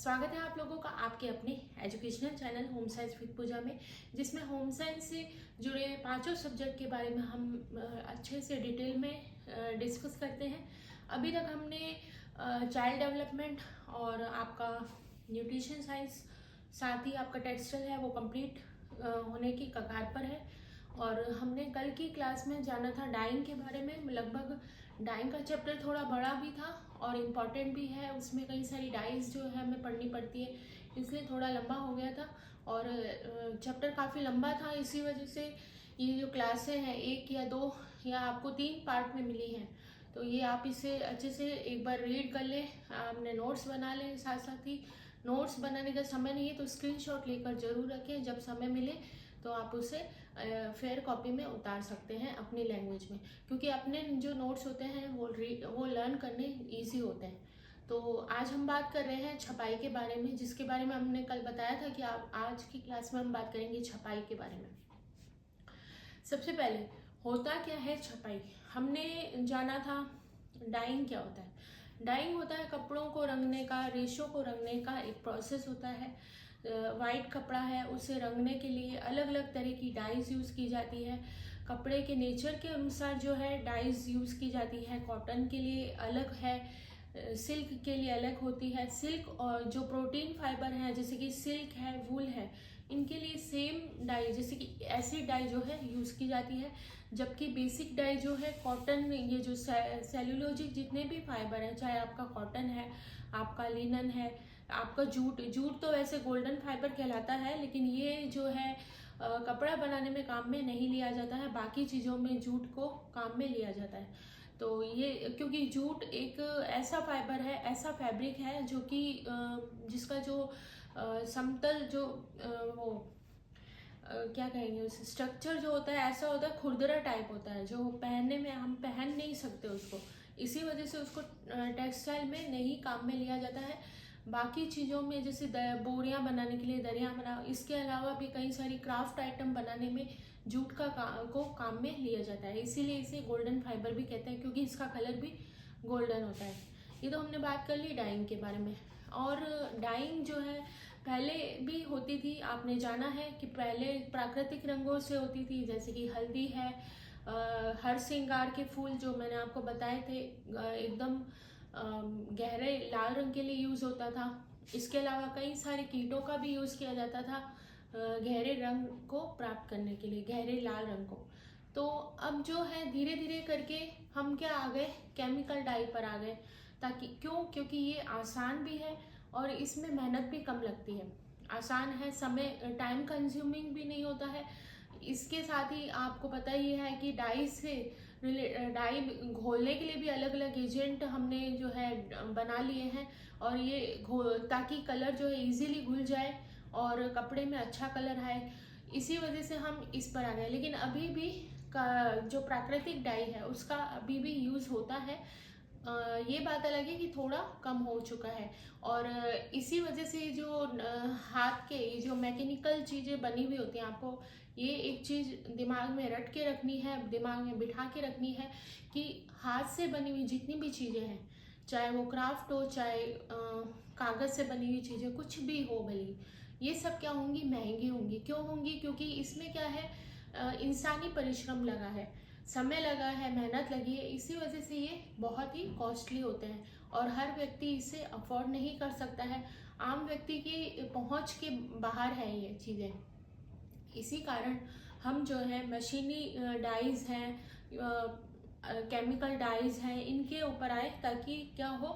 स्वागत है आप लोगों का आपके अपने educational channel home science with Pooja में, जिसमें होम साइंस से जुड़े पांचों सब्जेक्ट के बारे में हम अच्छे से डिटेल में डिस्कस करते हैं। अभी तक हमने चाइल्ड डेवलपमेंट और आपका न्यूट्रिशन साइंस, साथ ही आपका टेक्सटाइल है वो कंप्लीट होने की कगार पर है। और हमने कल की क्लास में जाना था डाइंग के बारे में। लगभग डाइंग का चैप्टर थोड़ा बड़ा भी था और इम्पॉर्टेंट भी है, उसमें कई सारी डाइज जो है हमें पढ़नी पड़ती है, इसलिए थोड़ा लंबा हो गया था। और चैप्टर काफ़ी लंबा था, इसी वजह से ये जो क्लासें हैं एक या दो या आपको 3 पार्ट में मिली हैं, तो ये आप इसे अच्छे से एक बार रीड कर लें, आपने नोट्स बना लें। साथ साथ ही नोट्स बनाने का समय नहीं है तो स्क्रीनशॉट लेकर ज़रूर रखें, जब समय मिले तो आप उसे फेयर कॉपी में उतार सकते हैं अपनी लैंग्वेज में, क्योंकि अपने जो नोट्स होते हैं वो लर्न करने इजी होते हैं। तो आज हम बात कर रहे हैं छपाई के बारे में, जिसके बारे में हमने कल बताया था कि आप आज की क्लास में हम बात करेंगे छपाई के बारे में। सबसे पहले होता क्या है छपाई, हमने जाना था डाइंग क्या होता है। डाइंग होता है कपड़ों को रंगने का, रेशों को रंगने का एक प्रोसेस होता है। वाइट कपड़ा है उसे रंगने के लिए अलग अलग तरह की डाइज यूज़ की जाती है। कपड़े के नेचर के अनुसार जो है डाइज यूज़ की जाती है। कॉटन के लिए अलग है, सिल्क के लिए अलग होती है। सिल्क और जो प्रोटीन फाइबर है जैसे कि सिल्क है, वूल है, इनके लिए सेम डाई जैसे कि एसिड डाई जो है यूज़ की जाती है। जबकि बेसिक डाई जो है कॉटन, ये जो सेल्यूलोजिक जितने भी फाइबर हैं, चाहे आपका कॉटन है, आपका लिनन है, आपका जूट तो वैसे गोल्डन फाइबर कहलाता है, लेकिन ये जो है कपड़ा बनाने में काम में नहीं लिया जाता है, बाकी चीज़ों में जूट को काम में लिया जाता है। तो ये क्योंकि जूट एक ऐसा फाइबर है, ऐसा फैब्रिक है जो कि जिसका जो समतल जो वो क्या कहेंगे उस स्ट्रक्चर जो होता है ऐसा होता है, खुरदरा टाइप होता है, जो पहनने में हम पहन नहीं सकते उसको। इसी वजह से उसको टेक्सटाइल में नहीं काम में लिया जाता है। बाकी चीज़ों में जैसे बोरियां बनाने के लिए दरिया बना, इसके अलावा भी कई सारी क्राफ्ट आइटम बनाने में जूट को काम में लिया जाता है। इसीलिए इसे गोल्डन फाइबर भी कहते हैं, क्योंकि इसका कलर भी गोल्डन होता है। ये तो हमने बात कर ली डाइंग के बारे में। और डाइंग जो है पहले भी होती थी, आपने जाना है कि पहले प्राकृतिक रंगों से होती थी, जैसे कि हल्दी है, हर श्रृंगार के फूल जो मैंने आपको बताए थे एकदम गहरे लाल रंग के लिए यूज़ होता था। इसके अलावा कई सारे कीटों का भी यूज़ किया जाता था गहरे रंग को प्राप्त करने के लिए, गहरे लाल रंग को। तो अब जो है धीरे धीरे करके हम क्या आ गए, केमिकल डाई पर आ गए। ताकि क्योंकि ये आसान भी है और इसमें मेहनत भी कम लगती है, आसान है, समय टाइम कंज्यूमिंग भी नहीं होता है। इसके साथ ही आपको पता ही है कि डाई घोलने के लिए भी अलग अलग एजेंट हमने जो है बना लिए हैं, और ये ताकि कलर जो है इजीली घुल जाए और कपड़े में अच्छा कलर आए। इसी वजह से हम इस पर आ गए। लेकिन अभी भी जो प्राकृतिक डाई है उसका अभी भी यूज़ होता है। ये बात अलग है कि थोड़ा कम हो चुका है। और इसी वजह से जो हाथ के ये जो मैकेनिकल चीज़ें बनी हुई होती हैं, आपको ये एक चीज़ दिमाग में रट के रखनी है, दिमाग में बिठा के रखनी है कि हाथ से बनी हुई जितनी भी चीज़ें हैं, चाहे वो क्राफ्ट हो, चाहे कागज़ से बनी हुई चीज़ें, कुछ भी हो भले, ये सब क्या होंगी, महंगी होंगी। क्यों होंगी? क्योंकि इसमें क्या है, इंसानी परिश्रम लगा है, समय लगा है, मेहनत लगी है, इसी वजह से ये बहुत ही कॉस्टली होते हैं और हर व्यक्ति इसे अफोर्ड नहीं कर सकता है। आम व्यक्ति की पहुंच के बाहर है ये चीज़ें। इसी कारण हम जो है मशीनी डाइज हैं, केमिकल डाइज हैं, इनके ऊपर आए, ताकि क्या हो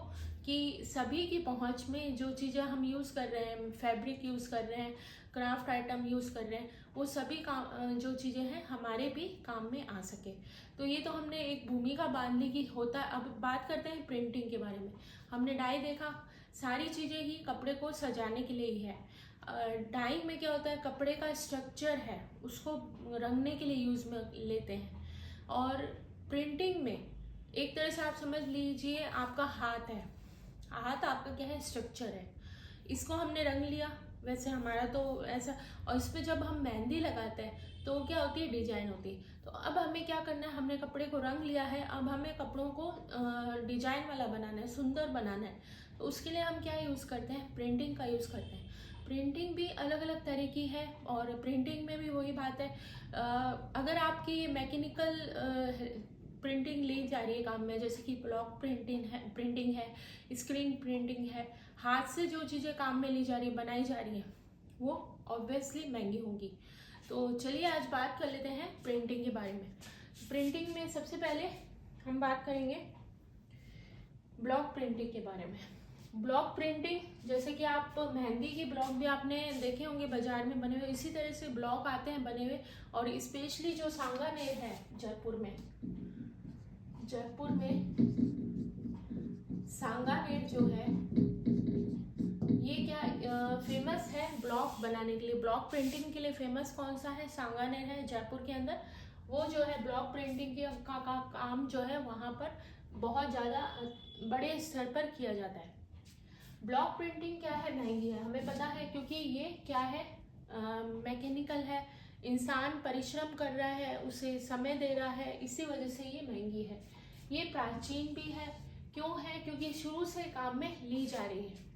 कि सभी की पहुंच में जो चीज़ें हम यूज़ कर रहे हैं, फैब्रिक यूज़ कर रहे हैं, क्राफ्ट आइटम यूज़ कर रहे हैं, वो सभी काम जो चीज़ें हैं हमारे भी काम में आ सके। तो ये तो हमने एक भूमिका बांध ली कि होता। अब बात करते हैं प्रिंटिंग के बारे में। हमने डाई देखा, सारी चीज़ें ही कपड़े को सजाने के लिए ही है। डाइंग में क्या होता है, कपड़े का स्ट्रक्चर है उसको रंगने के लिए यूज़ में लेते हैं। और प्रिंटिंग में एक तरह से आप समझ लीजिए आपका हाथ है, हाथ आपका क्या है, स्ट्रक्चर है, इसको हमने रंग लिया। वैसे हमारा तो ऐसा, और इस पर जब हम मेहंदी लगाते हैं तो क्या होती है, डिजाइन होती है। तो अब हमें क्या करना है, हमने कपड़े को रंग लिया है, अब हमें कपड़ों को डिजाइन वाला बनाना है, सुंदर बनाना है। उसके लिए हम क्या यूज़ करते हैं, प्रिंटिंग का यूज़ करते हैं। प्रिंटिंग भी अलग अलग तरह की है और प्रिंटिंग में भी वही बात है, अगर आपकी मैकेनिकल प्रिंटिंग ली जा रही है काम में, जैसे कि ब्लॉक प्रिंटिंग है, स्क्रीन प्रिंटिंग है, हाथ से जो चीज़ें काम में ली जा रही है, बनाई जा रही हैं, वो ऑब्वियसली महंगी होंगी। तो चलिए आज बात कर लेते हैं प्रिंटिंग के बारे में। प्रिंटिंग में सबसे पहले हम बात करेंगे ब्लॉक प्रिंटिंग के बारे में। ब्लॉक प्रिंटिंग, जैसे कि आप मेहंदी के ब्लॉक भी आपने देखे होंगे बाजार में बने हुए, इसी तरह से ब्लॉक आते हैं बने हुए। और स्पेशली जो सांगानेर है जयपुर में सांगानेर जो है, ये क्या फेमस है ब्लॉक बनाने के लिए, ब्लॉक प्रिंटिंग के लिए फेमस कौन सा है, सांगानेर है जयपुर के अंदर। वो जो है ब्लॉक प्रिंटिंग का काम जो है वहाँ पर बहुत ज़्यादा बड़े स्तर पर किया जाता है। ब्लॉक प्रिंटिंग क्या है, महंगी है, हमें पता है, क्योंकि ये क्या है, मैकेनिकल है, इंसान परिश्रम कर रहा है, उसे समय दे रहा है, इसी वजह से ये महंगी है। ये प्राचीन भी है, क्यों है, क्योंकि शुरू से काम में ली जा रही है।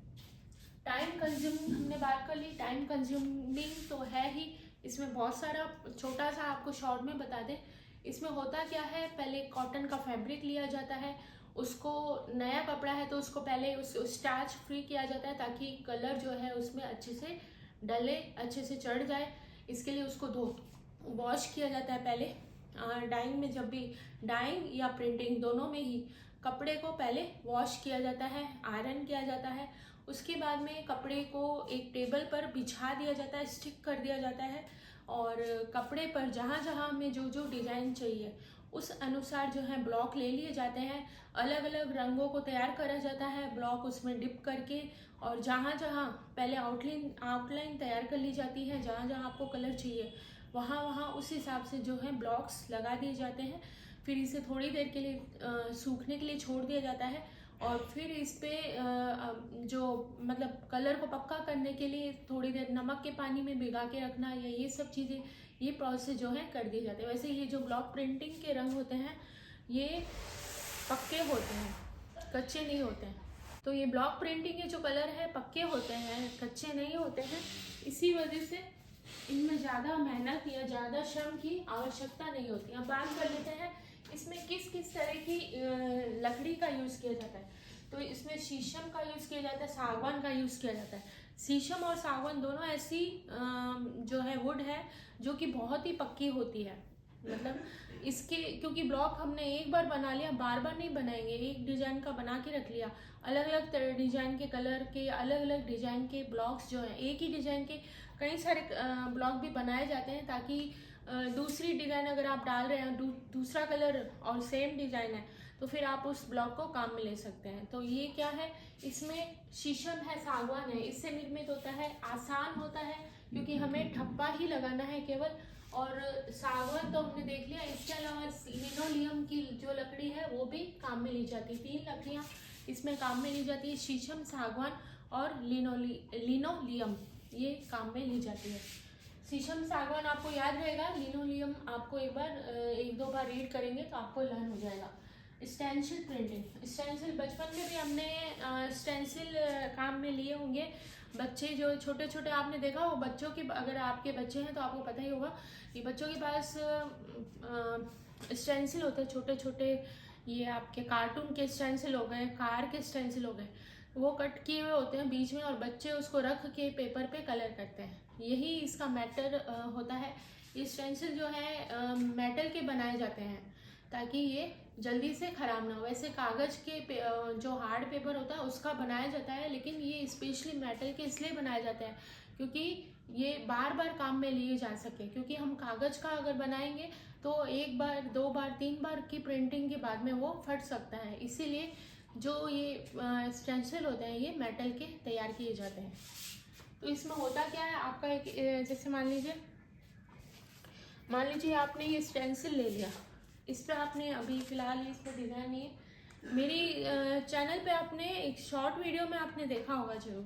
टाइम कंज्यूमिंग हमने बात कर ली, टाइम कंज्यूमिंग तो है ही, इसमें बहुत सारा, छोटा सा आपको शॉर्ट में बता दें, इसमें होता क्या है, पहले कॉटन का फैब्रिक लिया जाता है, उसको, नया कपड़ा है तो उसको पहले उस स्टार्च फ्री किया जाता है ताकि कलर जो है उसमें अच्छे से डले, अच्छे से चढ़ जाए। इसके लिए उसको वॉश किया जाता है पहले। डाइंग में, जब भी डाइंग या प्रिंटिंग दोनों में ही कपड़े को पहले वॉश किया जाता है, आयरन किया जाता है। उसके बाद में कपड़े को एक टेबल पर बिछा दिया जाता है, स्टिक कर दिया जाता है, और कपड़े पर जहाँ जहाँ हमें जो जो डिज़ाइन चाहिए उस अनुसार जो है ब्लॉक ले लिए जाते हैं। अलग अलग रंगों को तैयार करा जाता है, ब्लॉक उसमें डिप करके, और जहाँ जहाँ पहले आउटलाइन तैयार कर ली जाती है, जहाँ जहाँ आपको कलर चाहिए वहाँ वहाँ उस हिसाब से जो है ब्लॉक्स लगा दिए जाते हैं। फिर इसे थोड़ी देर के लिए सूखने के लिए छोड़ दिया जाता है, और फिर इस पे जो मतलब कलर को पक्का करने के लिए थोड़ी देर नमक के पानी में भिगा के रखना, या ये सब चीज़ें, ये प्रोसेस जो है कर दिए जाते हैं। वैसे ये जो ब्लॉक प्रिंटिंग के रंग होते हैं ये पक्के होते हैं, कच्चे नहीं होते हैं। तो ये ब्लॉक प्रिंटिंग के जो कलर है पक्के होते हैं, कच्चे नहीं होते हैं। इसी वजह से इनमें ज़्यादा मेहनत या ज़्यादा श्रम की आवश्यकता नहीं होती। अब बात कर लेते हैं इसमें किस किस तरह की लकड़ी का यूज़ किया जाता है। तो इसमें शीशम का यूज़ किया जाता है, सागवान का यूज़ किया जाता है। शीशम और सागवान दोनों ऐसी जो है वुड है जो कि बहुत ही पक्की होती है। मतलब इसके, क्योंकि ब्लॉक हमने एक बार बना लिया, बार बार नहीं बनाएंगे, एक डिज़ाइन का बना के रख लिया, अलग अलग डिज़ाइन के कलर के, अलग अलग डिज़ाइन के ब्लॉक्स जो हैं, एक ही डिज़ाइन के कई सारे ब्लॉक भी बनाए जाते हैं, ताकि दूसरी डिज़ाइन अगर आप डाल रहे हैं, दूसरा कलर और सेम डिज़ाइन है, तो फिर आप उस ब्लॉक को काम में ले सकते हैं। तो ये क्या है, इसमें शीशम है, सागवान है, इससे निर्मित होता है, आसान होता है क्योंकि हमें ठप्पा ही लगाना है केवल। और सागवान तो हमने देख लिया, इसके अलावा लिनोलियम की जो लकड़ी है वो भी काम में ली जाती है। 3 लकड़ियाँ इसमें काम में ली जाती है, शीशम, सागवान और लिनोलियम, ये काम में ली जाती है। शीशम, सागवान आपको याद रहेगा, लिनोलियम आपको एक दो बार रीड करेंगे तो आपको लर्न हो जाएगा। स्टेंसिल प्रिंटिंग, स्टेंसिल बचपन में भी हमने स्टेंसिल काम में लिए होंगे। बच्चे जो छोटे छोटे आपने देखा हो, बच्चों के, अगर आपके बच्चे हैं तो आपको पता ही होगा कि बच्चों के पास स्टेंसिल होते हैं छोटे छोटे, ये आपके कार्टून के स्टेंसिल हो गए, कार के स्टेंसिल हो गए, वो कट किए हुए होते हैं बीच में, और बच्चे उसको रख के पेपर पे कलर करते हैं। यही इसका मैटर होता है। ये स्टेंसिल जो है मेटल के बनाए जाते हैं ताकि ये जल्दी से ख़राब ना हो। वैसे कागज़ के जो हार्ड पेपर होता है उसका बनाया जाता है, लेकिन ये स्पेशली मेटल के इसलिए बनाए जाते हैं क्योंकि ये बार बार काम में लिए जा सके। क्योंकि हम कागज़ का अगर बनाएंगे तो 1 बार, 2 बार, 3 बार की प्रिंटिंग के बाद में वो फट सकता है, इसीलिए जो ये स्टेंसिल होते हैं ये मेटल के तैयार किए जाते हैं। तो इसमें होता क्या है, आपका एक, जैसे मान लीजिए आपने ये स्टेंसिल ले लिया, इस पर आपने अभी फ़िलहाल इसमें डिज़ाइन नहीं है, मेरी चैनल पे आपने एक शॉर्ट वीडियो में आपने देखा होगा जरूर,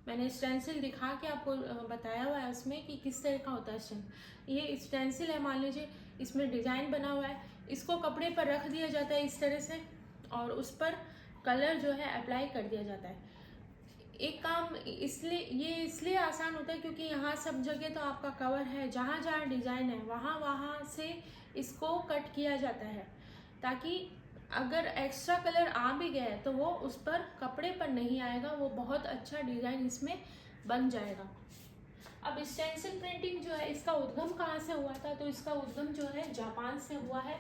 मैंने स्टेंसिल दिखा के आपको बताया हुआ है उसमें कि किस तरह का होता है स्टेंसिल। ये स्टेंसिल है, मान लीजिए इसमें डिज़ाइन बना हुआ है, इसको कपड़े पर रख दिया जाता है इस तरह से, और उस पर कलर जो है अप्लाई कर दिया जाता है। एक काम इसलिए आसान होता है क्योंकि यहाँ सब जगह तो आपका कवर है, जहाँ जहाँ डिज़ाइन है वहाँ से इसको कट किया जाता है, ताकि अगर एक्स्ट्रा कलर आ भी गया तो वो उस पर कपड़े पर नहीं आएगा, वो बहुत अच्छा डिज़ाइन इसमें बन जाएगा। अब स्टेंसिल प्रिंटिंग जो है, इसका उद्गम कहाँ से हुआ था? तो इसका उद्गम जो है जापान से हुआ है।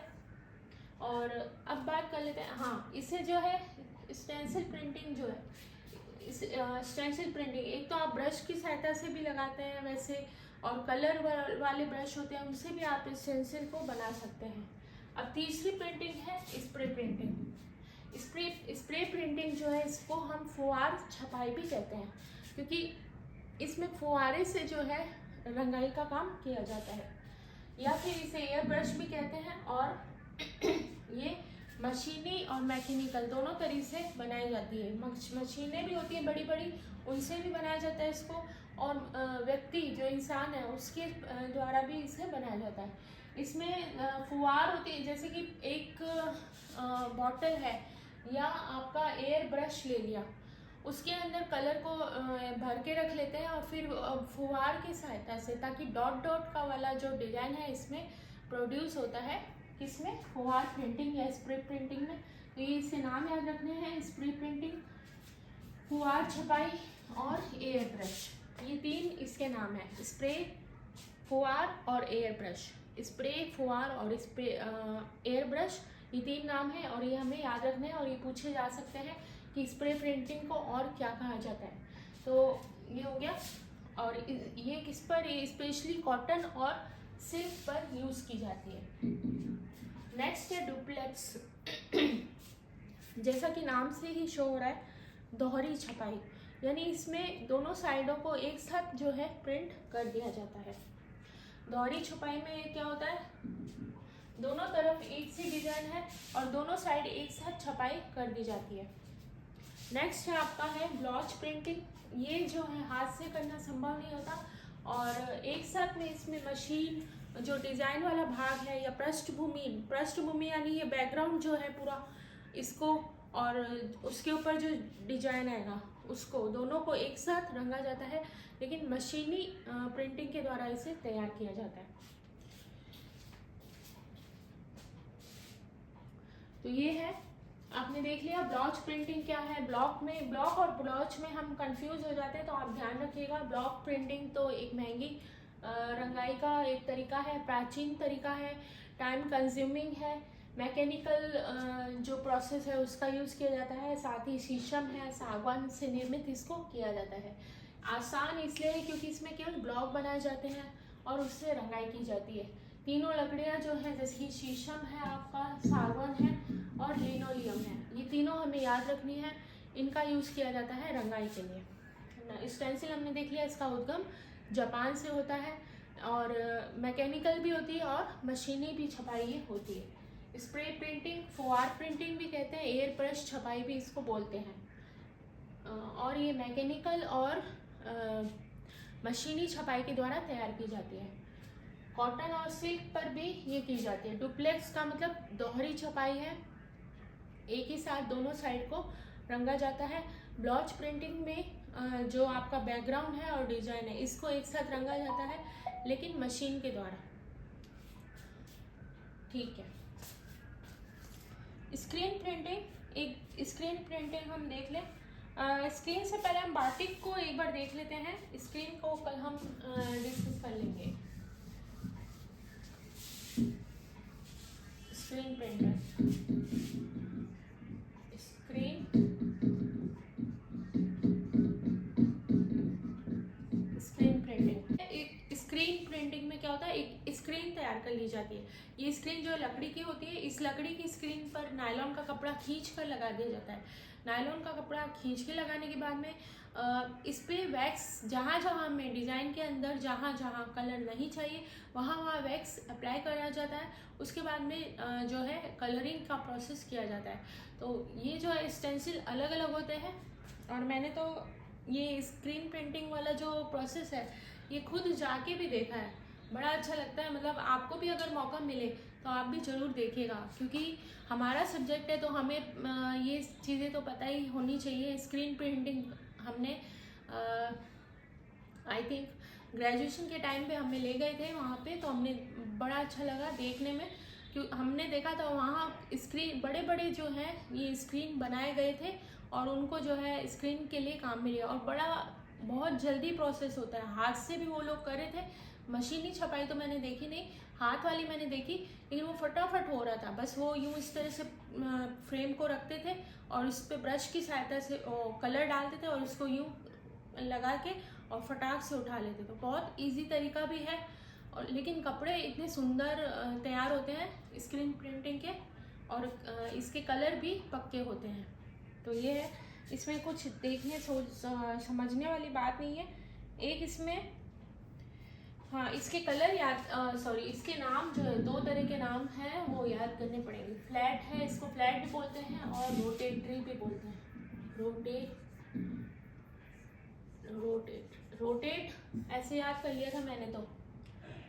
और अब बात कर लेते हैं, हाँ, इसे जो है स्टेंसिल प्रिंटिंग जो है, स्टेंसिल प्रिंटिंग एक तो आप ब्रश की सहायता से भी लगाते हैं वैसे, और कलर वाले ब्रश होते हैं उनसे भी आप स्टेंसिल को बना सकते हैं। अब तीसरी प्रिंटिंग है स्प्रे प्रिंटिंग। स्प्रे प्रिंटिंग जो है, इसको हम फुहार छपाई भी कहते हैं, क्योंकि इसमें फुहारे से जो है रंगाई का काम किया जाता है, या फिर इसे एयर ब्रश भी कहते हैं। और ये मशीनी और मैकेनिकल दोनों तरीके से बनाई जाती है। मशीनें भी होती हैं बड़ी बड़ी, उनसे भी बनाया जाता है इसको, और व्यक्ति जो इंसान है उसके द्वारा भी इसे बनाया जाता है। इसमें फुहार होती है, जैसे कि एक बॉटल है या आपका एयर ब्रश ले लिया, उसके अंदर कलर को भर के रख लेते हैं और फिर फुहार की सहायता से, ताकि डॉट डॉट का वाला जो डिज़ाइन है इसमें प्रोड्यूस होता है, किसमें? फुहार प्रिंटिंग या स्प्रे प्रिंटिंग में। तो ये इससे नाम याद रखने हैं, स्प्रे प्रिंटिंग, फुहार छपाई और एयर ब्रश, ये तीन इसके नाम हैं, स्प्रे, फुहार और एयर ब्रश। स्प्रे, फुहार और एयर ब्रश, ये तीन नाम है और ये हमें याद रखने हैं। और ये पूछे जा सकते हैं कि स्प्रे प्रिंटिंग को और क्या कहा जाता है। तो ये हो गया। और ये किस पर? ये स्पेशली कॉटन और सिल्क पर यूज़ की जाती है। नेक्स्ट है डुप्लेक्स। जैसा कि नाम से ही शो हो रहा है, दोहरी छपाई, यानी इसमें दोनों साइडों को एक साथ जो है प्रिंट कर दिया जाता है। दोहरी छपाई में क्या होता है? दोनों तरफ एक सी डिजाइन है और दोनों साइड एक साथ छपाई कर दी जाती है। नेक्स्ट है आपका है ब्लॉच प्रिंटिंग। ये जो है हाथ से करना संभव नहीं होता, और एक साथ में इसमें मशीन जो डिज़ाइन वाला भाग है या पृष्ठभूमि यानी ये बैकग्राउंड जो है पूरा, इसको और उसके ऊपर जो डिजाइन आएगा उसको, दोनों को एक साथ रंगा जाता है, लेकिन मशीनी प्रिंटिंग के द्वारा इसे तैयार किया जाता है। तो ये है, आपने देख लिया ब्लॉच प्रिंटिंग क्या है। ब्लॉक और ब्लॉच में हम कंफ्यूज हो जाते हैं, तो आप ध्यान रखिएगा। ब्लॉक प्रिंटिंग तो एक महंगी रंगाई का एक तरीका है, प्राचीन तरीका है, टाइम कंज्यूमिंग है, मैकेनिकल जो प्रोसेस है उसका यूज़ किया जाता है, साथ ही शीशम है, सागवान से निर्मित इसको किया जाता है। आसान इसलिए है क्योंकि इसमें केवल ब्लॉक बनाए जाते हैं और उससे रंगाई की जाती है। तीनों लकड़ियाँ जो हैं, जैसे कि शीशम है, आपका सागवान है और लिनोलियम है, ये तीनों हमें याद रखनी है। इनका यूज़ किया जाता है रंगाई के लिए। स्टेंसिल हमने देख लिया, इसका उद्गम जापान से होता है, और मैकेनिकल भी होती है और मशीनी भी छपाई होती है। स्प्रे प्रिंटिंग, फुहार प्रिंटिंग भी कहते हैं, एयर ब्रश छपाई भी इसको बोलते हैं, और ये मैकेनिकल और मशीनी छपाई के द्वारा तैयार की जाती है। कॉटन और सिल्क पर भी ये की जाती है। डुप्लेक्स का मतलब दोहरी छपाई है, एक ही साथ दोनों साइड को रंगा जाता है। ब्लॉच प्रिंटिंग में जो आपका बैकग्राउंड है और डिजाइन है, इसको एक साथ रंगा जाता है, लेकिन मशीन के द्वारा। ठीक है। स्क्रीन प्रिंटिंग हम देख लें। स्क्रीन से पहले हम बाटिक को एक बार देख लेते हैं, स्क्रीन को कल हम डिस्कस कर लेंगे। स्क्रीन प्रिंटर, स्क्रीन प्रिंटिंग में क्या होता है, एक स्क्रीन तैयार कर ली जाती है। ये स्क्रीन जो लकड़ी की होती है, इस लकड़ी की स्क्रीन पर नायलॉन का कपड़ा खींच कर लगा दिया जाता है। नायलॉन का कपड़ा खींच के लगाने के बाद में इस पे वैक्स, जहाँ जहाँ हमें डिज़ाइन के अंदर जहाँ जहाँ कलर नहीं चाहिए वहाँ वहाँ वैक्स अप्लाई करा जाता है। उसके बाद में जो है कलरिंग का प्रोसेस किया जाता है। तो ये जो है स्टेंसिल अलग अलग होते हैं, और मैंने तो ये स्क्रीन प्रिंटिंग वाला जो प्रोसेस है ये खुद जाके भी देखा है, बड़ा अच्छा लगता है। मतलब आपको भी अगर मौका मिले तो आप भी ज़रूर देखिएगा, क्योंकि हमारा सब्जेक्ट है तो हमें ये चीज़ें तो पता ही होनी चाहिए। स्क्रीन प्रिंटिंग हमने आई थिंक ग्रेजुएशन के टाइम पे हमें ले गए थे वहाँ पे, तो हमने बड़ा अच्छा लगा देखने में, क्यों हमने देखा था वहाँ स्क्रीन बड़े बड़े जो हैं ये स्क्रीन बनाए गए थे और उनको जो है स्क्रीन के लिए काम मिले, और बहुत जल्दी प्रोसेस होता है, हाथ से भी वो लोग कर रहे थे। मशीनी छपाई तो मैंने देखी नहीं, हाथ वाली मैंने देखी, लेकिन वो फटाफट हो रहा था। बस वो यूँ इस तरह से फ्रेम को रखते थे और उस पर ब्रश की सहायता से कलर डालते थे और उसको यूँ लगा के और फटाक से उठा लेते थे। बहुत इजी तरीका भी है, और लेकिन कपड़े इतने सुंदर तैयार होते हैं स्क्रीन प्रिंटिंग के, और इसके कलर भी पक्के होते हैं। तो ये है, इसमें कुछ देखने समझने वाली बात नहीं है। एक इसमें हाँ, इसके कलर इसके नाम जो है 2 तरह के नाम हैं, वो याद करने पड़ेंगे। फ्लैट है, इसको फ्लैट भी बोलते हैं और रोटेटरी भी बोलते हैं। रोटेट ऐसे याद कर लिया था मैंने, तो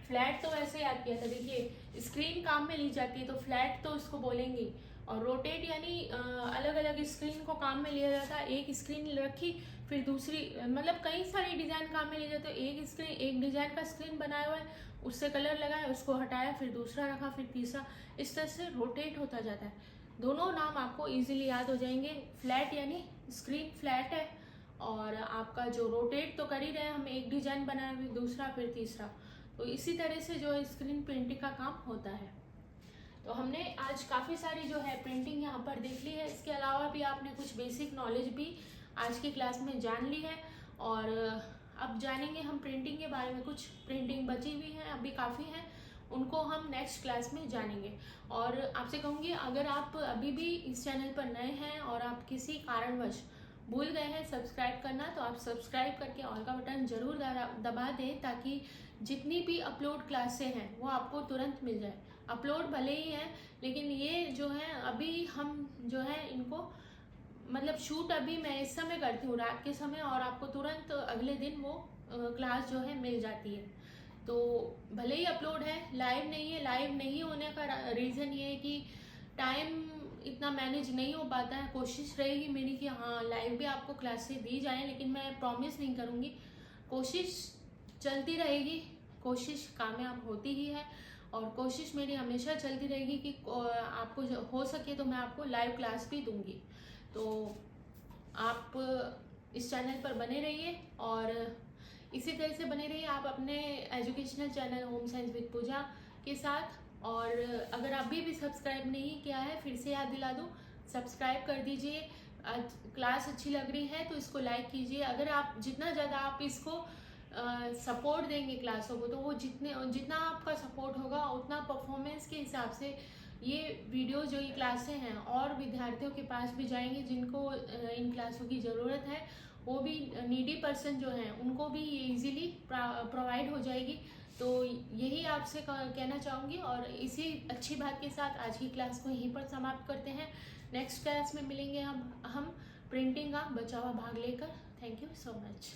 फ्लैट तो ऐसे याद किया था। देखिए स्क्रीन काम में ली जाती है तो फ्लैट तो इसको बोलेंगे, और रोटेट यानी अलग अलग स्क्रीन को काम में लिया जाता है। एक स्क्रीन रखी, फिर दूसरी, मतलब कई सारी डिज़ाइन काम में लिए जाते हैं। एक डिज़ाइन का स्क्रीन बनाया हुआ है, उससे कलर लगाया, उसको हटाया, फिर दूसरा रखा, फिर तीसरा, इस तरह से रोटेट होता जाता है। दोनों नाम आपको इजीली याद हो जाएंगे। फ्लैट यानी स्क्रीन फ्लैट है, और आपका जो रोटेट तो कर ही रहे हैं हम, एक डिज़ाइन बनाया, फिर दूसरा, फिर तीसरा। तो इसी तरह से जो स्क्रीन प्रिंटिंग का काम होता है। तो हमने आज काफ़ी सारी जो है प्रिंटिंग यहाँ पर देख ली है। इसके अलावा भी आपने कुछ बेसिक नॉलेज भी आज की क्लास में जान ली है, और अब जानेंगे हम प्रिंटिंग के बारे में। कुछ प्रिंटिंग बची हुई हैं, अभी काफ़ी हैं, उनको हम नेक्स्ट क्लास में जानेंगे। और आपसे कहूँगी, अगर आप अभी भी इस चैनल पर नए हैं और आप किसी कारणवश भूल गए हैं सब्सक्राइब करना, तो आप सब्सक्राइब करके ऑल का बटन ज़रूर दबा दें, ताकि जितनी भी अपलोड क्लासें हैं वो आपको तुरंत मिल जाए। अपलोड भले ही हैं, लेकिन ये जो है अभी हम जो है इनको मतलब शूट अभी मैं इस समय करती हूँ रात के समय, और आपको तुरंत अगले दिन वो क्लास जो है मिल जाती है। तो भले ही अपलोड है, लाइव नहीं है। लाइव नहीं होने का रीज़न ये है कि टाइम इतना मैनेज नहीं हो पाता है। कोशिश रहेगी मेरी कि हाँ लाइव भी आपको क्लासेस दी जाए, लेकिन मैं प्रॉमिस नहीं करूँगी। कोशिश चलती रहेगी, कोशिश कामयाब होती ही है, और कोशिश मेरी हमेशा चलती रहेगी कि आपको हो सके तो मैं आपको लाइव क्लास भी दूंगी। तो आप इस चैनल पर बने रहिए, और इसी तरह से बने रहिए आप अपने educational channel home science with Pooja के साथ। और अगर अभी भी सब्सक्राइब नहीं किया है, फिर से याद दिला दूँ, सब्सक्राइब कर दीजिए। आज क्लास अच्छी लग रही है तो इसको लाइक कीजिए। अगर आप जितना ज़्यादा आप इसको सपोर्ट देंगे क्लासों को, तो वो जितना आपका सपोर्ट होगा उतना परफॉर्मेंस के हिसाब से ये वीडियो जो ये क्लासें हैं और विद्यार्थियों के पास भी जाएंगे जिनको इन क्लासों की ज़रूरत है। वो भी नीडी पर्सन जो हैं उनको भी ये इजीली प्रोवाइड हो जाएगी। तो यही आपसे कहना चाहूँगी, और इसी अच्छी बात के साथ आज की क्लास को यहीं पर समाप्त करते हैं। नेक्स्ट क्लास में मिलेंगे हम प्रिंटिंग का बचा हुआ भाग लेकर। Thank you so much.